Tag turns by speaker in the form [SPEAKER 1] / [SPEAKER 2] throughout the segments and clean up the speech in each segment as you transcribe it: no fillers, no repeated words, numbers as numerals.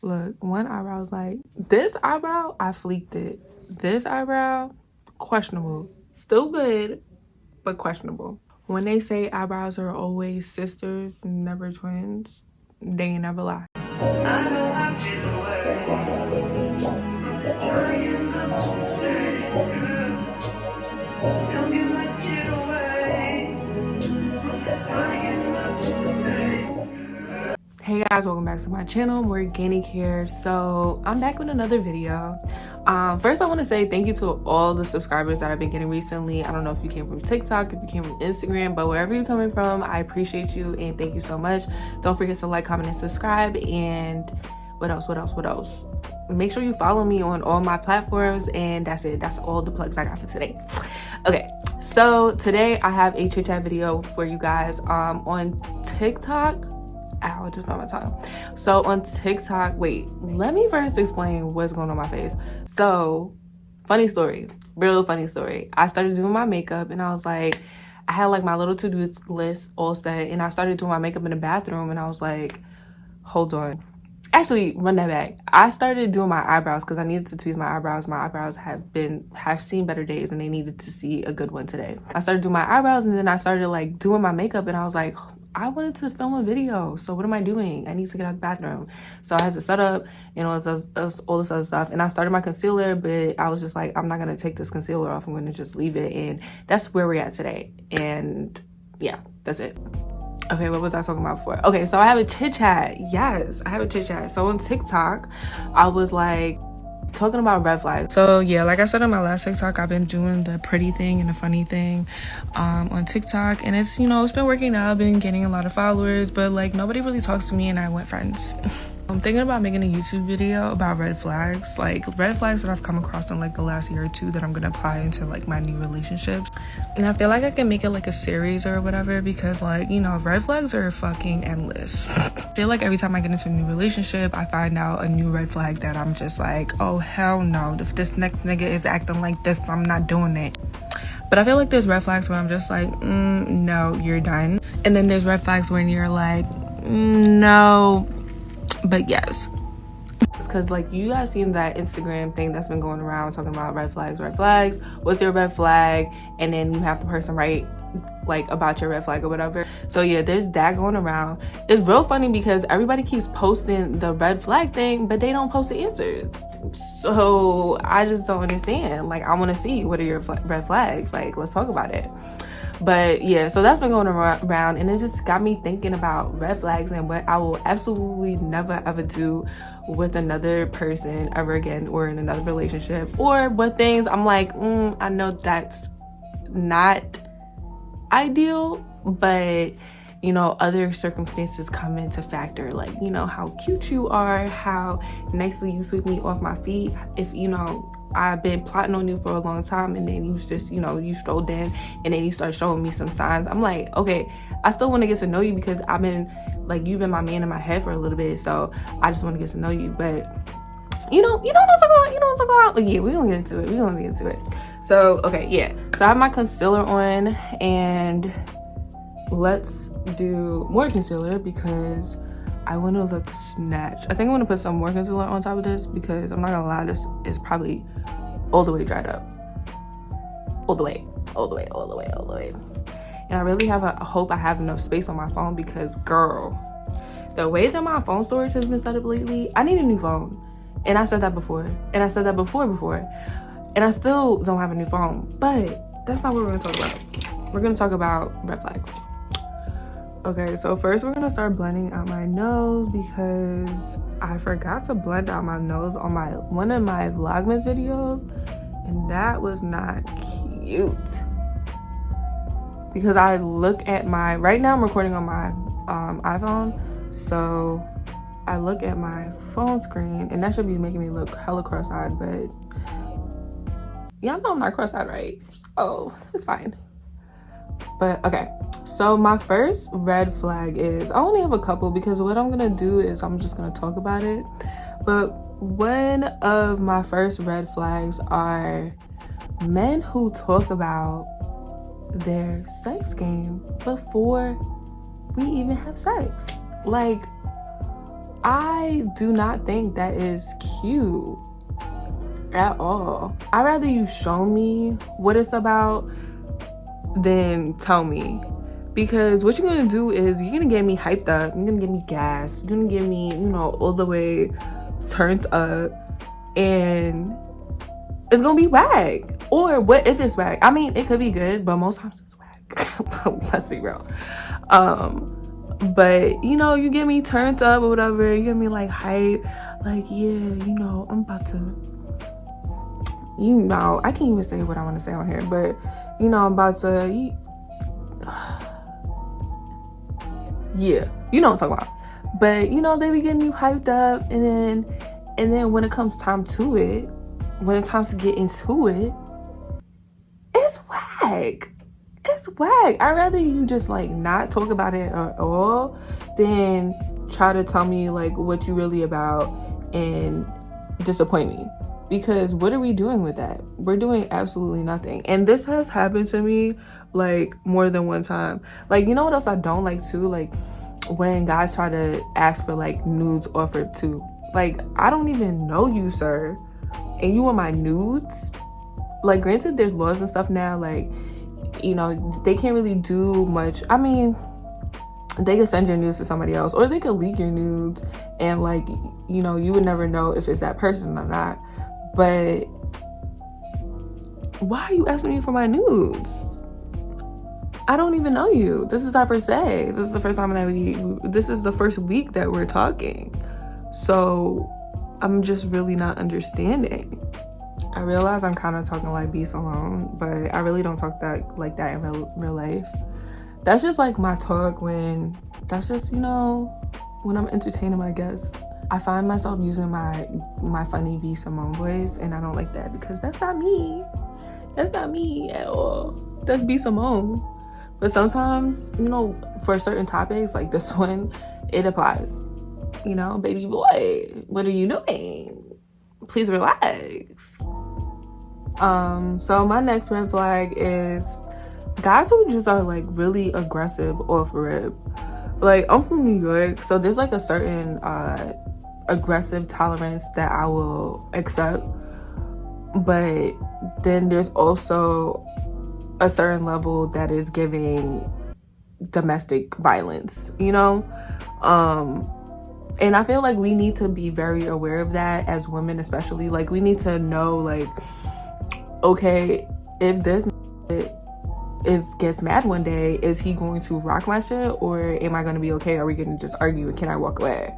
[SPEAKER 1] Look, one eyebrow was like, this eyebrow, I fleeked it. This eyebrow, questionable. Still good, but questionable. When they say eyebrows are always sisters, never twins, they ain't never lie. Hey guys, welcome back to my channel, Morganic here. So I'm back with another video. First I want to say thank you to all the subscribers that I've been getting recently. I don't know if you came from TikTok, if you came from Instagram, but wherever you're coming from, I appreciate you and thank you so much. Don't forget to like, comment, and subscribe. And what else? Make sure you follow me on all my platforms, and that's it. That's all the plugs I got for today. Okay, so today I have a chit chat video for you guys on TikTok. Ow, I just got my tongue. So on TikTok, wait, let me first explain what's going on my face. So, funny story, real funny story. I started doing my makeup and I was like, I had like my little to-do list all set, and I started doing my makeup in the bathroom and I was like, hold on. Actually, run that back. I started doing my eyebrows because I needed to tweeze my eyebrows. My eyebrows have seen better days and they needed to see a good one today. I started doing my eyebrows and then I started like doing my makeup and I was like, I wanted to film a video, so what am I doing? I need to get out of the bathroom. So I had to set up, you know, all this other stuff. And I started my concealer, but I was just like, I'm not gonna take this concealer off. I'm gonna just leave it. And that's where we're at today. And yeah, that's it. Okay, what was I talking about before? Okay, so I have a chit chat. Yes, I have a chit chat. So on TikTok, I was like, talking about red flags. So yeah, like I said on my last TikTok, I've been doing the pretty thing and the funny thing on TikTok, and it's, you know, it's been working out. I've been getting a lot of followers, but like nobody really talks to me, and I went friends. I'm thinking about making a YouTube video about red flags, like red flags that I've come across in like the last year or two that I'm gonna apply into like my new relationships. And I feel like I can make it like a series or whatever, because like, you know, red flags are fucking endless. I feel like every time I get into a new relationship, I find out a new red flag that I'm just like, oh hell no, if this next nigga is acting like this, I'm not doing it. But I feel like there's red flags where I'm just like, no, you're done. And then there's red flags when you're like, no, but yes. Because like you guys seen that Instagram thing that's been going around talking about red flags. What's your red flag? And then you have the person write like about your red flag or whatever. So yeah, there's that going around. It's real funny because everybody keeps posting the red flag thing, but they don't post the answers. So I just don't understand. Like, I want to see, what are your red flags? Like, let's talk about it. But yeah, so that's been going around, and it just got me thinking about red flags and what I will absolutely never ever do with another person ever again, or in another relationship, or what things I'm like, I know that's not ideal, but you know, other circumstances come into factor, like, you know, how cute you are, how nicely you sweep me off my feet. If, you know, I've been plotting on you for a long time, and then you just, you know, you strolled in and then you start showing me some signs. I'm like, okay, I still want to get to know you because I've been like, you've been my man in my head for a little bit, so I just want to get to know you. But you know what I'm talking about. Like, yeah, we're gonna get into it. So okay, yeah, so I have my concealer on, and let's do more concealer because I want to look snatched. I think I want to put some more concealer on top of this because I'm not gonna lie, this is probably all the way dried up. All the way. And I really have a hope I have enough space on my phone because, girl, the way that my phone storage has been set up lately, I need a new phone. And I said that before. And I said that before. And I still don't have a new phone. But that's not what we're gonna talk about. We're gonna talk about red flags. Okay, so first we're gonna start blending out my nose because I forgot to blend out my nose on one of my Vlogmas videos, and that was not cute. Because I look at right now I'm recording on my iPhone, so I look at my phone screen, and that should be making me look hella cross-eyed, but y'all know I'm not cross-eyed, right? Oh, it's fine. But okay, so my first red flag is, I only have a couple because what I'm gonna do is I'm just gonna talk about it. But one of my first red flags are men who talk about their sex game before we even have sex. Like, I do not think that is cute at all. I'd rather you show me what it's about than tell me. Because what you're gonna do is you're gonna get me hyped up, you're gonna get me gassed, you're gonna get me, you know, all the way turned up, and it's gonna be whack. Or what if it's whack? I mean, it could be good, but most times it's whack. Let's be real. But you know, you get me turned up or whatever, you get me like hype, like, yeah, you know, I'm about to, you know, I can't even say what I want to say on here, but you know, I'm about to yeah, you know what I'm talking about. But you know, they be getting you hyped up, and then when it comes time to it, when it's time to get into it, it's whack. It's whack. I'd rather you just like not talk about it at all than try to tell me like what you really about and disappoint me. Because what are we doing with that? We're doing absolutely nothing. And this has happened to me like more than one time. Like, you know what else I don't like too? Like when guys try to ask for like nudes offered too. Like, I don't even know you, sir, and you want my nudes? Like, granted, there's laws and stuff now, like, you know, they can't really do much. I mean, they could send your nudes to somebody else, or they could leak your nudes, and like, you know, you would never know if it's that person or not. But why are you asking me for my nudes? I don't even know you. This is our first day. This is the first time that this is the first week that we're talking. So I'm just really not understanding. I realize I'm kind of talking like B Simone, but I really don't talk like that in real life. That's just like my talk when, that's just, you know, when I'm entertaining my guests. I find myself using my funny B Simone voice, and I don't like that because that's not me. That's not me at all. That's B Simone. But sometimes, you know, for certain topics like this one, it applies. You know, baby boy, what are you doing? Please relax. So my next red flag is guys who just are like really aggressive off rip. Like, I'm from New York, so there's like a certain aggressive tolerance that I will accept, but then there's also a certain level that is giving domestic violence, you know? And I feel like we need to be very aware of that as women, especially. Like, we need to know, like, okay, if this gets mad one day, is he going to rock my shit, or am I going to be okay? Are we going to just argue and can I walk away?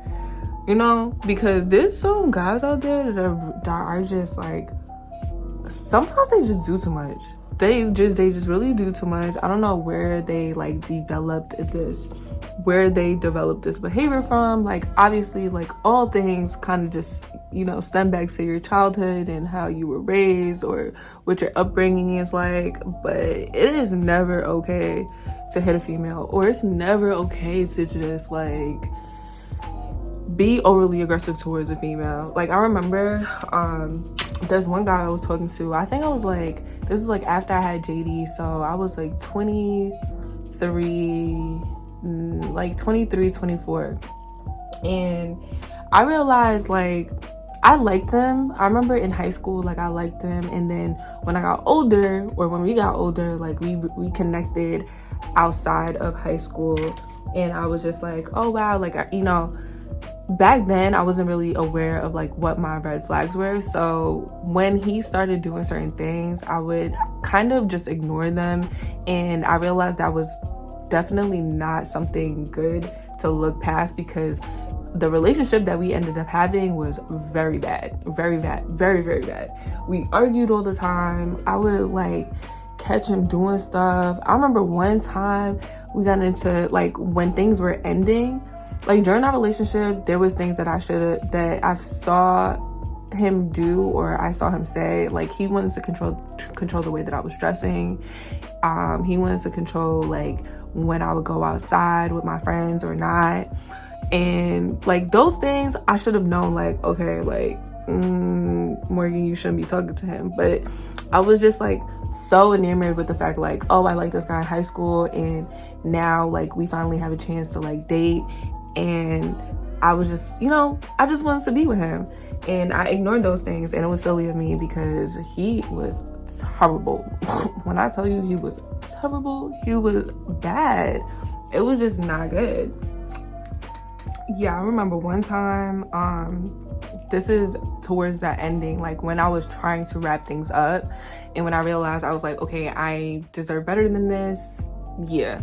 [SPEAKER 1] You know, because there's some guys out there that are just like, sometimes they just do too much. They just really do too much. I don't know where they like developed this behavior from. Like, obviously, like, all things kind of just, you know, stem back to your childhood and how you were raised or what your upbringing is like. But it is never okay to hit a female, or it's never okay to just like be overly aggressive towards a female. Like, I remember there's one guy I was talking to. I think I was like, this is like after I had JD, so I was like 23, 24, and I realized like I liked him. I remember in high school, like, I liked him, and then when I got older, or when we got older, like we connected outside of high school, and I was just like, oh wow, like, you know, back then I wasn't really aware of like what my red flags were. So when he started doing certain things, I would kind of just ignore them, and I realized that was definitely not something good to look past, because the relationship that we ended up having was very bad, very bad, very, very bad. We argued all the time. I would like catch him doing stuff. I remember one time we got into like, when things were ending, like during our relationship, there was things that I saw him do, or I saw him say. Like, he wanted to control the way that I was dressing. He wanted to control like when I would go outside with my friends or not. And like, those things I should have known, like, okay, like, Morgan, you shouldn't be talking to him. But I was just like so enamored with the fact like, oh, I like this guy in high school, and now like we finally have a chance to like date, and I was just, you know, I just wanted to be with him. And I ignored those things, and it was silly of me because he was terrible. When I tell you he was terrible, he was bad. It was just not good. Yeah, I remember one time, this is towards that ending, like when I was trying to wrap things up, and when I realized, I was like, okay, I deserve better than this. Yeah.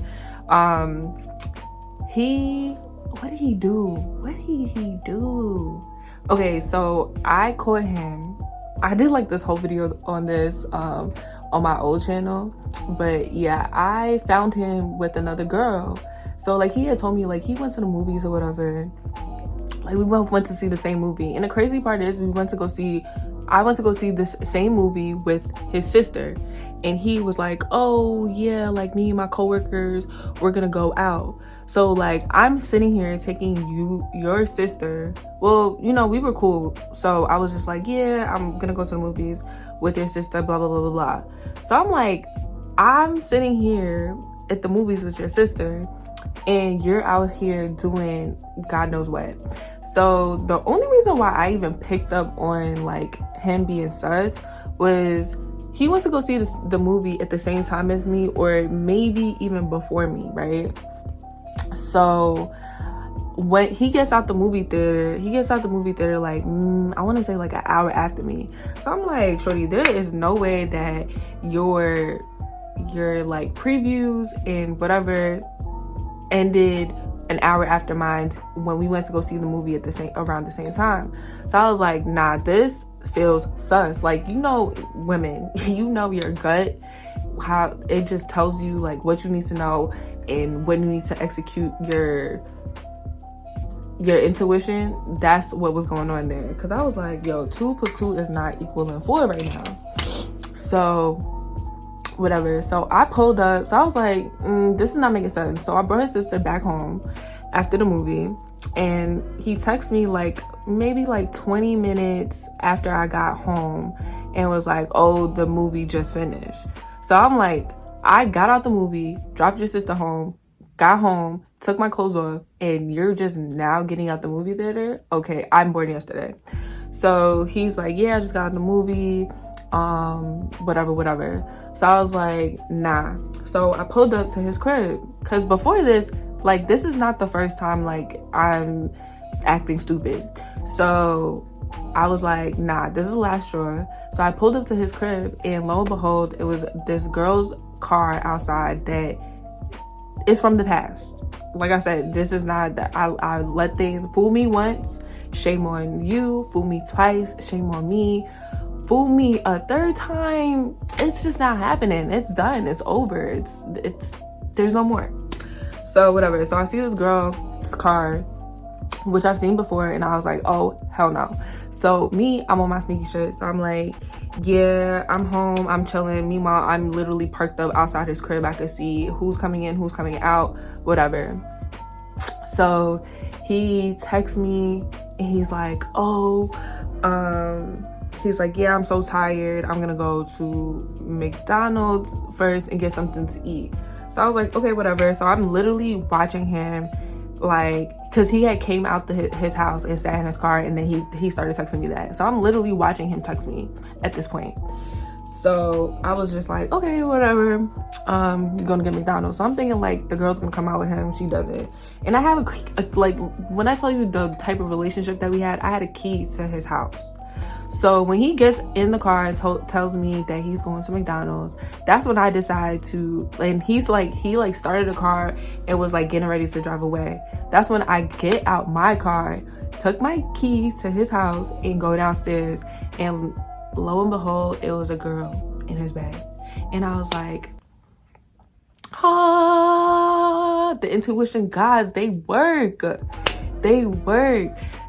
[SPEAKER 1] What did he do? Okay, so I caught him. I did like this whole video on this on my old channel, but yeah, I found him with another girl. So like he had told me like he went to the movies or whatever. Like we both went to see the same movie, and the crazy part is I went to go see this same movie with his sister, and he was like, oh yeah, like me and my coworkers, we're gonna go out. So like I'm sitting here taking your sister, well, you know, we were cool, so I was just like, yeah, I'm gonna go to the movies with your sister, blah blah blah blah blah. So I'm like, I'm sitting here at the movies with your sister, and you're out here doing God knows what. So the only reason why I even picked up on like him being sus was he went to go see the movie at the same time as me, or maybe even before me, right? So when he gets out the movie theater, like I want to say like an hour after me. So I'm like, shorty, there is no way that your like previews and whatever ended an hour after mine when we went to go see the movie around the same time. So I was like, nah, this feels sus. Like, you know, women, you know your gut, how it just tells you like what you need to know and when you need to execute your intuition. That's what was going on there, because I was like, yo, 2 + 2 is not equaling 4 right now. So whatever. So I pulled up. So I was like, this is not making sense. So I brought his sister back home after the movie, and he texted me like maybe like 20 minutes after I got home and was like, oh, the movie just finished. So I'm like, I got out the movie, dropped your sister home, got home, took my clothes off, and you're just now getting out the movie theater? Okay, I'm born yesterday. So he's like, yeah, I just got out the movie, whatever. So I was like, nah. So I pulled up to his crib, because before this, like, this is not the first time like I'm acting stupid. So I was like, nah, this is the last straw. So I pulled up to his crib, and lo and behold, it was this girl's car outside that is from the past. Like I said, this is not that I let things fool me once, shame on you. Fool me twice, shame on me. Fool me a third time, it's just not happening. It's done. It's over. It's there's no more. So whatever. So I see this girl's car, which I've seen before, and I was like, oh hell no. So me, I'm on my sneaky shit. So I'm like, yeah, I'm home, I'm chilling. Meanwhile, I'm literally parked up outside his crib. I could see who's coming in, who's coming out, whatever. So he texts me, and he's like, he's like, yeah, I'm so tired. I'm gonna go to McDonald's first and get something to eat. So I was like, okay, whatever. So I'm literally watching him, like, because he had came out his house and sat in his car, and then he started texting me that. So I'm literally watching him text me at this point. So I was just like, okay, whatever. You're gonna get McDonald's. So I'm thinking like the girl's gonna come out with him. She doesn't. And I have like, when I tell you the type of relationship that we had, I had a key to his house. So when he gets in the car and tells me that he's going to McDonald's, that's when I decide to, and he started the car and was like getting ready to drive away. That's when I get out my car, took my key to his house, and go downstairs, and lo and behold, it was a girl in his bed. And I was like, the intuition gods, they work.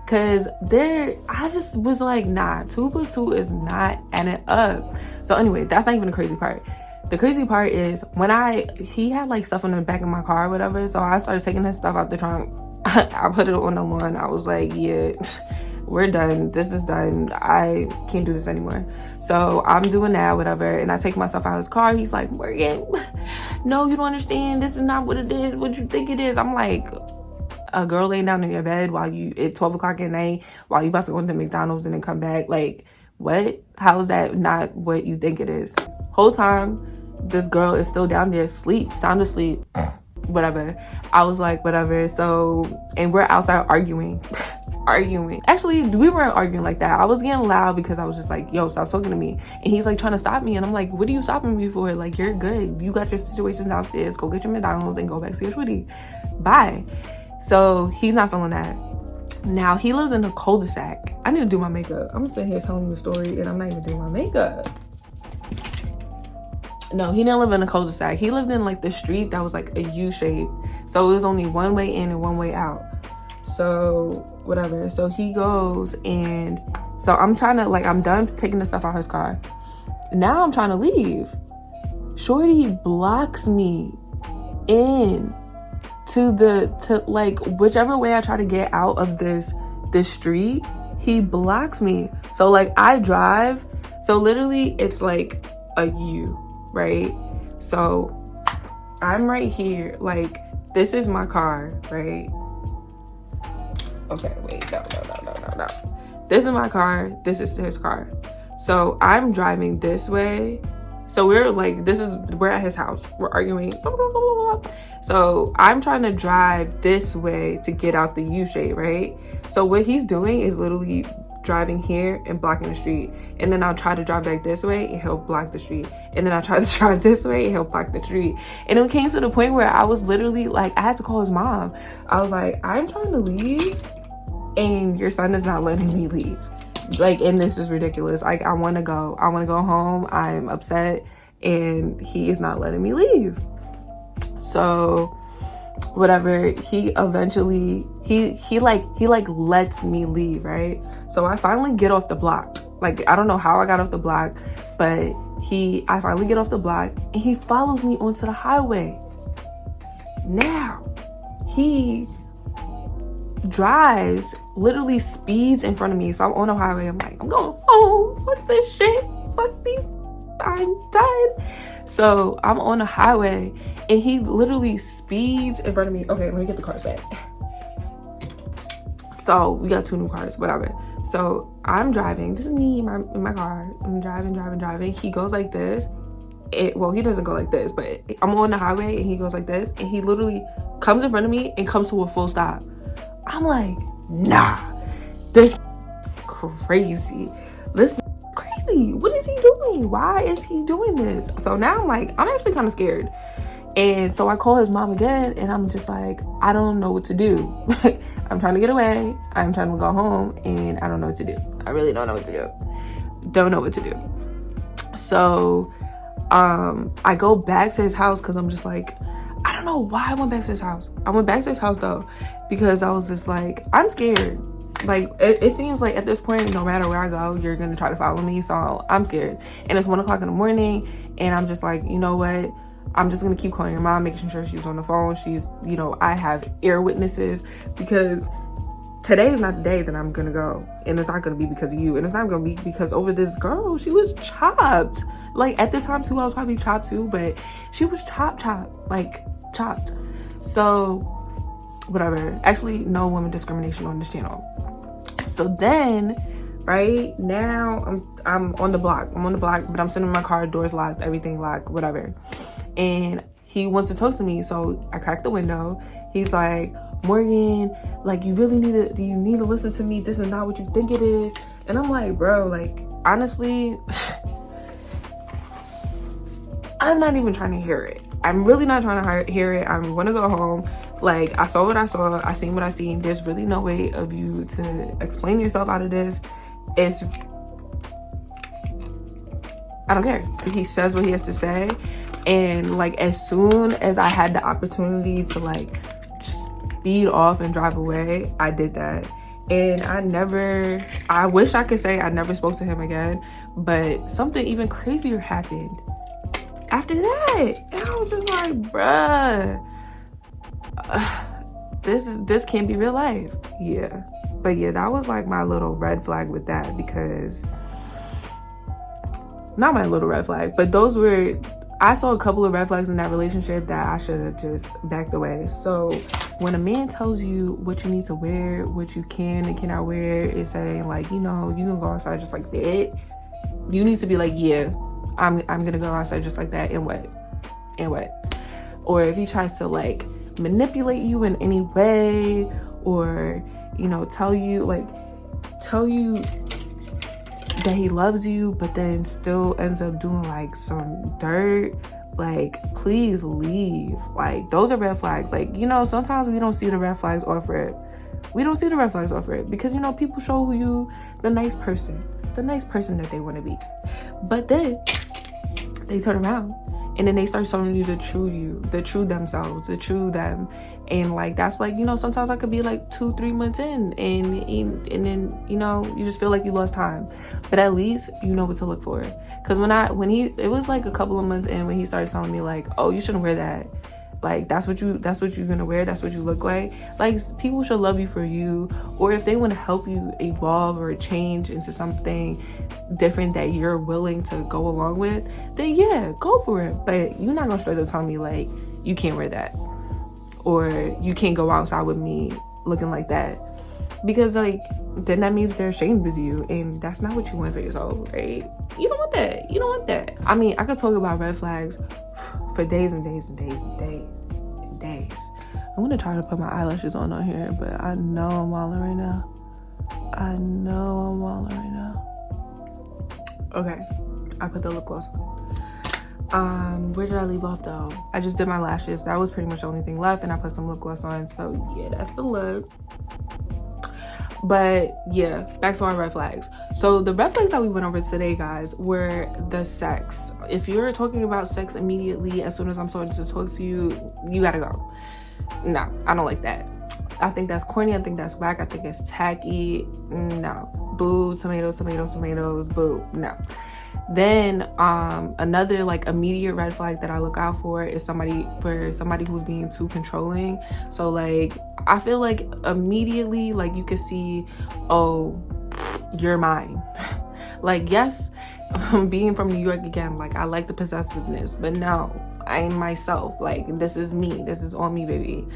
[SPEAKER 1] Cause I just was like, nah, 2 + 2 is not adding up. So anyway, that's not even the crazy part. The crazy part is when he had like stuff in the back of my car or whatever. So I started taking his stuff out the trunk. I put it on the lawn. I was like, yeah, we're done. This is done. I can't do this anymore. So I'm doing that, whatever. And I take my stuff out of his car. He's like, Morgan, no, you don't understand. This is not what it is. What you think it is. I'm like, a girl laying down in your bed while you at 12 o'clock at night while you about to go into McDonald's and then come back? Like, what? How is that not what you think it is? Whole time this girl is still down there asleep, sound asleep, whatever. I was like, whatever. So, and we're outside arguing. Actually, we weren't arguing like that. I was getting loud because I was just like, yo, stop talking to me. And he's like trying to stop me, and I'm like, what are you stopping me for? Like, you're good, you got your situations downstairs, go get your McDonald's and go back to your sweetie, bye. So he's not feeling that. Now he lives in a cul-de-sac. I need to do my makeup. I'm sitting here telling you a story and I'm not even doing my makeup. No, he didn't live in a cul-de-sac. He lived in like the street that was like a U shape. So it was only one way in and one way out. So whatever. So he goes, and so I'm trying to, like, I'm done taking the stuff out of his car. Now I'm trying to leave. Shorty blocks me in to like whichever way I try to get out of this street, he blocks me. So like I drive, so literally it's like a U, right? So I'm right here, like this is my car, right? Okay, wait, no. This is my car, this is his car. So I'm driving this way. So we're like, we're at his house. We're arguing. Blah, blah, blah, blah. So I'm trying to drive this way to get out the U shape, right? So what he's doing is literally driving here and blocking the street. And then I'll try to drive back this way and he'll block the street. And then I'll try to drive this way and he'll block the street. And it came to the point where I was literally like, I had to call his mom. I was like, I'm trying to leave and your son is not letting me leave. Like, and this is ridiculous. Like, I want to go home. I'm upset and he is not letting me leave. So whatever, he eventually he lets me leave, right? So I finally get off the block. Like, I don't know how I got off the block, but I finally get off the block and he follows me onto the highway. Now he drives, literally speeds in front of me. So I'm on the highway. I'm like, I'm going home. Fuck this shit. Fuck these. I'm done. So I'm on the highway and he literally speeds in front of me. Okay, let me get the cars back. So we got 2 new cars, whatever. So I'm driving. This is me in my car. I'm driving. He goes like this. Well, he doesn't go like this, but I'm on the highway and he goes like this. And he literally comes in front of me and comes to a full stop. I'm like, nah, this crazy. This crazy. What is he doing? Why is he doing this? So now I'm like, I'm actually kind of scared. And so I call his mom again and I'm just like, I don't know what to do. I'm trying to get away. I'm trying to go home and I don't know what to do. I really don't know what to do. Don't know what to do. So I go back to his house because I'm just like, I don't know why I went back to his house. I went back to his house though, because I was just like, I'm scared. Like, it seems like at this point, no matter where I go, you're going to try to follow me. So I'm scared. And it's 1 o'clock in the morning. And I'm just like, you know what? I'm just going to keep calling your mom, making sure she's on the phone. She's, you know, I have ear witnesses, because today is not the day that I'm going to go. And it's not going to be because of you. And it's not going to be because over this girl. She was chopped. Like, at this time too, I was probably chopped too, but she was chopped. Chopped. So whatever. Actually, no women discrimination on this channel. So then, right now, I'm on the block. But I'm sitting in my car, doors locked, everything locked, whatever. And he wants to talk to me, so I crack the window. He's like, Morgan, like, you need to listen to me. This is not what you think it is. And I'm like, bro, like, honestly, I'm not even trying to hear it. I'm really not trying to hear it. I'm gonna go home. Like, I saw what I saw. I seen what I seen. There's really no way of you to explain yourself out of this. I don't care. He says what he has to say. And like, as soon as I had the opportunity to like speed off and drive away, I did that. And I wish I could say I never spoke to him again, but something even crazier happened after that. And I was just like, bruh, this can't be real life. Yeah. But yeah, that was like my little red flag with that, because not my little red flag, but those were, I saw a couple of red flags in that relationship that I should have just backed away. So when a man tells you what you need to wear, what you can and cannot wear, is saying like, you know, you can go outside just like that, you need to be like, yeah, I'm gonna go outside just like that, and what? Or if he tries to like manipulate you in any way, or, you know, tell you that he loves you but then still ends up doing like some dirt, like, please leave. Like, those are red flags. Like, you know, sometimes we don't see the red flags off rip. We don't see the red flags off rip because, you know, people show you the nice person that they want to be, but then they turn around and then they start showing you the true you, the true themselves, the true them. And like, that's like, you know, sometimes I could be like 2-3 months in and then, you know, you just feel like you lost time, but at least you know what to look for. Because it was like a couple of months in when he started telling me like, oh, you shouldn't wear that, like that's what you're gonna wear, that's what you look like people should love you for you, or if they want to help you evolve or change into something different that you're willing to go along with, then yeah, go for it. But you're not gonna straight up tell me like, you can't wear that, or you can't go outside with me looking like that, because like, then that means they're ashamed of you, and that's not what you want for yourself, right? You don't want that. I mean, I could talk about red flags for days and days and days and days and days. I'm gonna try to put my eyelashes on here, but I know I'm wilding right now. Okay, I put the lip gloss on. Where did I leave off though? I just did my lashes. That was pretty much the only thing left, and I put some lip gloss on. So yeah, that's the look. But yeah, back to our red flags. So the red flags that we went over today, guys, were the sex. If you're talking about sex immediately as soon as I'm starting to talk to you, you gotta go. No, I don't like that. I think that's corny. I think that's whack. I think it's tacky. No. Boo, tomatoes, boo. No. Then another like immediate red flag that I look out for is somebody who's being too controlling. So like, I feel like immediately, like, you can see, oh, you're mine. Like, yes, being from New York again, like, I like the possessiveness, but no, I am myself. Like, this is me. This is all me, baby.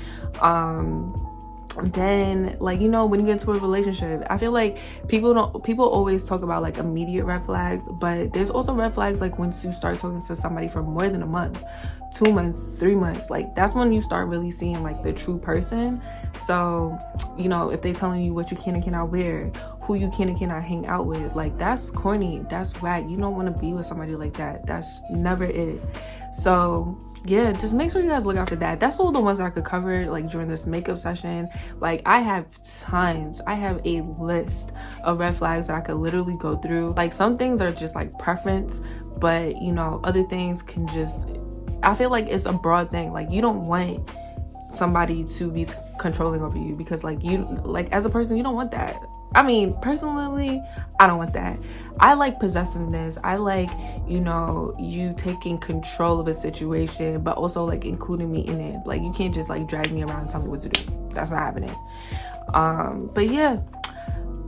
[SPEAKER 1] Then, like, you know, when you get into a relationship, I feel like people always talk about like immediate red flags, but there's also red flags like once you start talking to somebody for more than a month, 2 months, 3 months, like that's when you start really seeing like the true person. So, you know, if they telling you what you can and cannot wear, who you can and cannot hang out with, like, that's corny, that's whack. You don't want to be with somebody like that. That's never it. So yeah, just make sure you guys look out for that. That's all the ones that I could cover like during this makeup session. Like, I have a list of red flags that I could literally go through. Like, some things are just like preference, but you know, other things can just, I feel like it's a broad thing. Like, you don't want somebody to be controlling over you, because like, you, like, as a person, you don't want that. I mean, personally, I don't want that. I like possessiveness. I like, you know, you taking control of a situation, but also like including me in it. Like, you can't just like drag me around and tell me what to do. That's not happening. But yeah,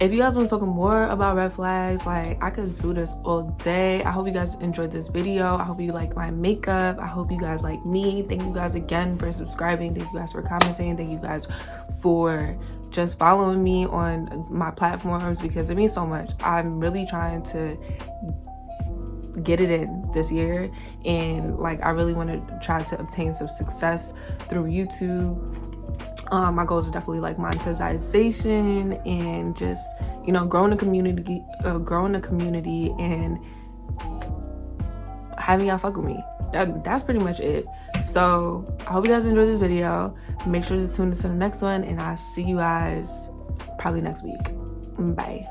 [SPEAKER 1] if you guys want to talk more about red flags, like, I could do this all day. I hope you guys enjoyed this video. I hope you like my makeup. I hope you guys like me. Thank you guys again for subscribing. Thank you guys for commenting. Thank you guys for just following me on my platforms, because it means so much. I'm really trying to get it in this year, and like, I really want to try to obtain some success through YouTube. My goals are definitely like monetization and just, you know, growing the community and having y'all fuck with me. That's pretty much it. So I hope you guys enjoyed this video. Make sure to tune into the next one, and I'll see you guys probably next week. Bye.